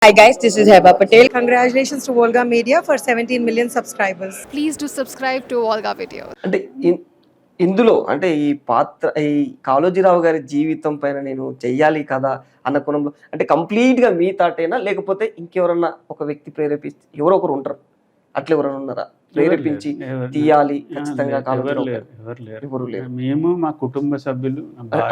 Hi guys, this is Heba Patel. Congratulations to Volga Media for 17 million subscribers. Please do subscribe to Volga Video. అంటే ఇందులో అంటే ఈ కాళోజీరావు గారి జీవితం పైన నేను చెయ్యాలి కదా అన్న కోణంలో అంటే కంప్లీట్‌గా మీ థాటేనా? లేకపోతే ఇంకెవరన్నా ఒక వ్యక్తి ఎవరో ఒకరు ఉంటారు. అట్లా ఎవరైనా ఉన్నారా? ప్రేరేపించి తీయాలి ఖచ్చితంగా కాళోజీరావు గారు. ఎవరు లేరు. మేము మా కుటుంబ సభ్యులు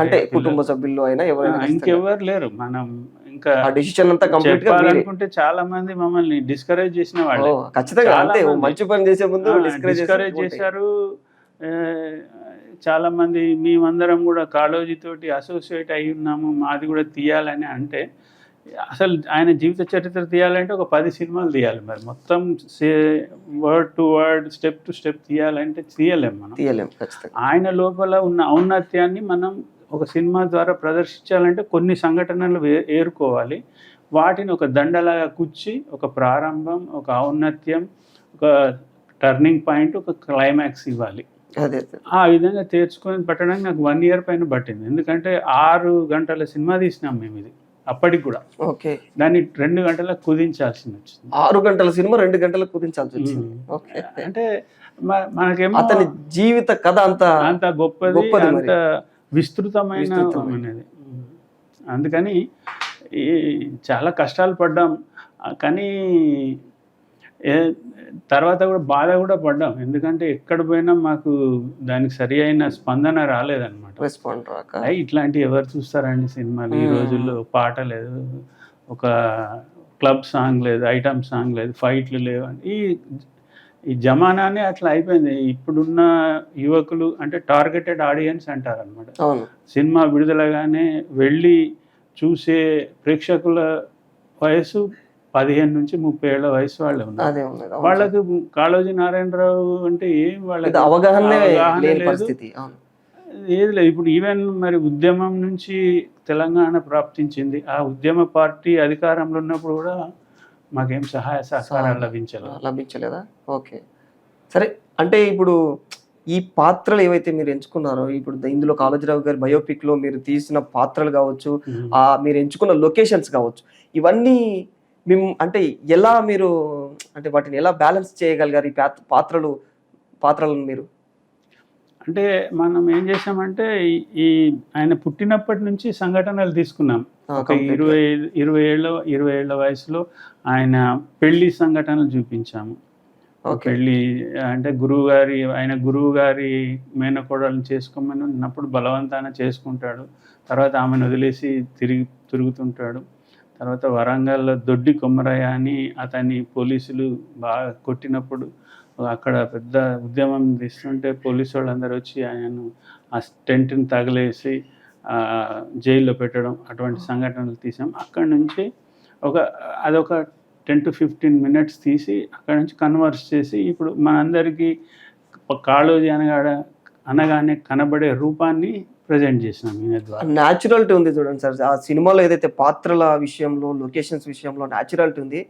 అంటే కుటుంబ సభ్యుల్లో అయినా ఎవరైనా ఇంకెవరు లేరు. మనం ఇంకా ఆ డిసిషన్ అంతా కంప్లీట్ గా చెప్పాలనుకుంటే చాలా మంది మమ్మల్ని డిస్కరేజ్ చేసిన వాళ్ళు ఖచ్చితంగా అంతే మంచి పని చేసే ముందు డిస్కరేజ్ చేశారు. చాలా మంది మేమందరం కూడా కాళోజీ తోటి అసోసియేట్ అయి ఉన్నాము, మాది కూడా తీయాలని. అంటే అసలు ఆయన జీవిత చరిత్ర తీయాలంటే ఒక 10 సినిమాలు తీయాలి. మరి మొత్తం word to word step to step తీయాలంటే తీయలేము మనం. ఆయన లోపల ఉన్న ఔన్నత్యాన్ని మనం ఒక సినిమా ద్వారా ప్రదర్శించాలంటే కొన్ని సంఘటనలు ఏరుకోవాలి. వాటిని ఒక దండలాగా కుచ్చి ఒక ప్రారంభం, ఒక ఔన్నత్యం, ఒక టర్నింగ్ పాయింట్, ఒక క్లైమాక్స్ ఇవ్వాలి. ఆ విధంగా తెచ్చుకొని పట్టడానికి నాకు 1 year పైన పట్టింది. ఎందుకంటే 6 గంటల సినిమా తీసినాం మేము. ఇది అప్పటికి కూడా దాన్ని 2 గంటలకు కుదించాల్సి వచ్చింది. 6 గంటల సినిమా 2 గంటలకు కుదించాల్సి వచ్చింది. అంటే మనకేమో అతని జీవిత కథ అంత గొప్పది, అంత విస్తృతమైన అనేది. అందుకని చాలా కష్టాలు పడ్డాం. కానీ తర్వాత కూడా బాధ కూడా పడ్డాం. ఎందుకంటే ఎక్కడ పోయినా మాకు దానికి సరి అయిన స్పందన రాలేదన్నమాట. ఇట్లాంటి ఎవరు చూస్తారండి సినిమాలు ఈ రోజుల్లో? పాట లేదు, ఒక క్లబ్ సాంగ్ లేదు, ఐటమ్ సాంగ్ లేదు, ఫైట్లు లేవు. ఈ జమానానే అట్లా అయిపోయింది. ఇప్పుడున్న యువకులు అంటే టార్గెటెడ్ ఆడియన్స్ అంటారనమాట. సినిమా విడుదలగానే వెళ్ళి చూసే ప్రేక్షకుల వయసు 15 నుంచి 30 ఏళ్ల వయసు వాళ్ళే ఉన్నారు. వాళ్ళకి కాళోజీ నారాయణరావు అంటే ఏం వాళ్ళకి అవగాహన లేదు, ఏది లేదు. ఇప్పుడు ఈవెన్ మరి ఉద్యమం నుంచి తెలంగాణ ప్రాప్తించింది. ఆ ఉద్యమ పార్టీ అధికారంలో ఉన్నప్పుడు కూడా మాకేం సహాయ సహకారాలు లభించలేదా? ఓకే, సరే. అంటే ఇప్పుడు ఈ పాత్రలు ఏవైతే మీరు ఎంచుకున్నారో, ఇప్పుడు ఇందులో కాళోజీరావు గారి బయోపిక్ లో మీరు తీసిన పాత్రలు కావచ్చు, మీరు ఎంచుకున్న లొకేషన్స్ కావచ్చు, ఇవన్నీ మేము అంటే ఎలా మీరు అంటే వాటిని ఎలా బ్యాలెన్స్ చేయగలిగారు ఈ పాత్రలను మీరు? అంటే మనం ఏం చేసామంటే ఆయన పుట్టినప్పటి నుంచి సంఘటనలు తీసుకున్నాం. ఒక 20 ఏళ్ల వయసులో ఆయన పెళ్లి సంఘటనలు చూపించాము. పెళ్లి అంటే ఆయన గురువు గారి మేనకోడలను చేసుకోమని ఉన్నప్పుడు బలవంతాన చేసుకుంటాడు. తర్వాత ఆమెను వదిలేసి తిరుగుతుంటాడు. తర్వాత వరంగల్లో దొడ్డి కొమ్మరయ్య అని అతన్ని పోలీసులు బాగా కొట్టినప్పుడు అక్కడ పెద్ద ఉద్యమం తీస్తుంటే పోలీసు వాళ్ళందరూ వచ్చి ఆయనను ఆ టెంట్ని తగిలేసి జైల్లో పెట్టడం, అటువంటి సంఘటనలు తీసాం. అక్కడి నుంచి అదొక 10 to 15 minutes తీసి అక్కడి నుంచి కన్వర్స్ చేసి ఇప్పుడు మనందరికీ కాళోజీ అనగానే కనబడే రూపాన్ని ప్రజెంట్ చేసినాం. న్యాచురాలిటీ ఉంది చూడండి సార్. ఆ సినిమాలో ఏదైతే పాత్రల విషయంలో, లొకేషన్స్ విషయంలో న్యాచురాలిటీ ఉంది,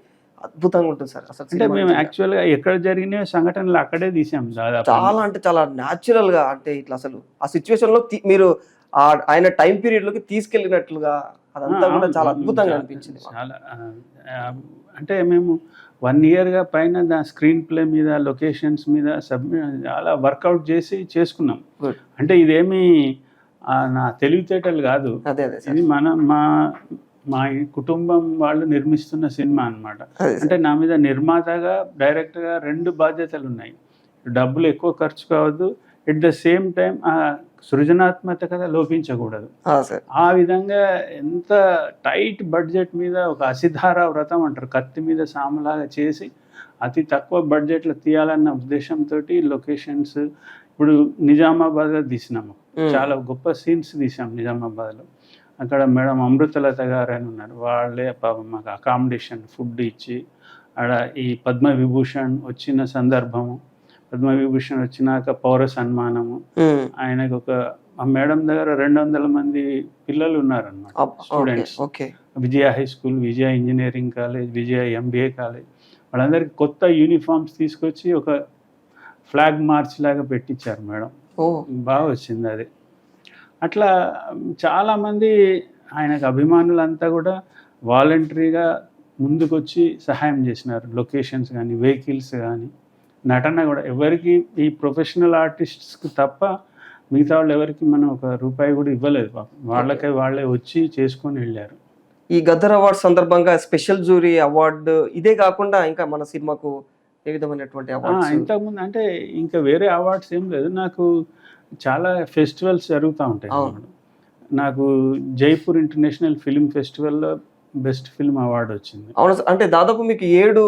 అద్భుతంగా ఉంటుంది సార్. అసలు అంటే మేము యాక్చువల్గా ఎక్కడ జరిగిన సంఘటనలు అక్కడే తీసాం. చాలా అంటే చాలా న్యాచురల్ గా, అంటే ఇట్లా అసలు ఆ సిచ్యువేషన్ లో మీరు ఆయన టైం పీరియడ్ లోకి తీసుకెళ్ళినట్లుగా అదంతా కూడా చాలా అద్భుతంగా అనిపించింది. చాలా అంటే మేము 1 year పైన స్క్రీన్ ప్లే మీద, లొకేషన్స్ మీద చాలా వర్కౌట్ చేసుకున్నాం. అంటే ఇదేమి నా తెలివితేటలు కాదు, ఇది మా కుటుంబం వాళ్ళు నిర్మిస్తున్న సినిమా అన్నమాట. అంటే నా మీద నిర్మాతగా, డైరెక్టర్గా 2 బాధ్యతలు ఉన్నాయి. డబ్బులు ఎక్కువ ఖర్చు కావద్దు, ఎట్ ద సేమ్ టైం ఆ సృజనాత్మకత లోపించకూడదు. ఆ విధంగా ఎంత టైట్ బడ్జెట్ మీద ఒక అసిధార వ్రతం అంటారు, కత్తి మీద సాములాగా చేసి అతి తక్కువ బడ్జెట్లో తీయాలన్న ఉద్దేశంతో లొకేషన్స్ ఇప్పుడు నిజామాబాద్లో తీసినాము. చాలా గొప్ప సీన్స్ తీసాం నిజామాబాద్లో. అక్కడ మేడం అమృతలత గారు అని ఉన్నారు. వాళ్ళే మాకు అకామిడేషన్, ఫుడ్ ఇచ్చి ఆడ ఈ పద్మవిభూషణ్ వచ్చిన సందర్భము, పద్మవిభూషణ్ వచ్చినాక పౌర సన్మానము, ఆయనకు ఆ మేడం దగ్గర 200 మంది పిల్లలు ఉన్నారన్నమాట, స్టూడెంట్స్. విజయ హై స్కూల్, విజయ ఇంజనీరింగ్ కాలేజ్, విజయ MBA కాలేజ్, వాళ్ళందరికీ కొత్త యూనిఫామ్స్ తీసుకొచ్చి ఒక ఫ్లాగ్ మార్చ్ లాగా పెట్టించారు మేడం. బాగా వచ్చింది అది. అట్లా చాలామంది ఆయనకు అభిమానులంతా కూడా వాలంటరీగా ముందుకొచ్చి సహాయం చేసినారు. లొకేషన్స్ కానీ, వెహికల్స్ కానీ, నటన కూడా. ఎవరికి ఈ ప్రొఫెషనల్ ఆర్టిస్ట్స్కి తప్ప మిగతా వాళ్ళు ఎవరికి మనం ఒక రూపాయి కూడా ఇవ్వలేదు పాపం. వాళ్ళకే వాళ్ళే వచ్చి చేసుకొని వెళ్ళారు. ఈ గద్దర్ అవార్డ్ సందర్భంగా స్పెషల్ జూరీ అవార్డు ఇదే కాకుండా ఇంకా మన సినిమాకు ఏ విధమైనటువంటి అవార్డ్స్? ఇంతకుముందు అంటే ఇంకా వేరే అవార్డ్స్ ఏం లేదు. నాకు చాలా ఫెస్టివల్స్ జరుగుతూ ఉంటాయి. నాకు జైపూర్ ఇంటర్నేషనల్ ఫిల్మ్ ఫెస్టివల్లో బెస్ట్ ఫిల్మ్ అవార్డు వచ్చింది. అవును, అంటే దాదాపు మీకు 7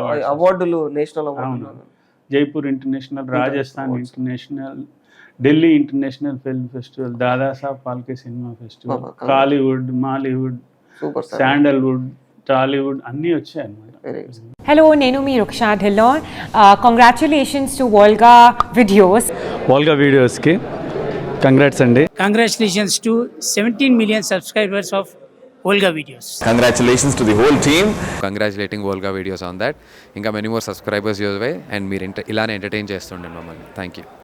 awards అవార్డులు, నేషనల్ అవార్డులు. Jaipur international, Rajasthan international, Delhi international film festival, Dadasaheb Phalke cinema festival, Kollywood, Mollywood, super sir. Sandalwood, Tollywood అన్నీ వచ్చాయి అన్నమాట. Hello, నేను మీ Ruksha Dhillon. Congratulations to Volga videos. Volga వీడియోస్కి కంగ్రాట్స్ అండి. Congratulations to 17 million subscribers of Volga Videos. Congratulations to the whole team. Congratulating Volga Videos on that. ఇంకా many more subscribers your way and మీరు ఇలానే ఎంటర్టైన్ చేస్తుండండి మమ్మల్ని. Thank you.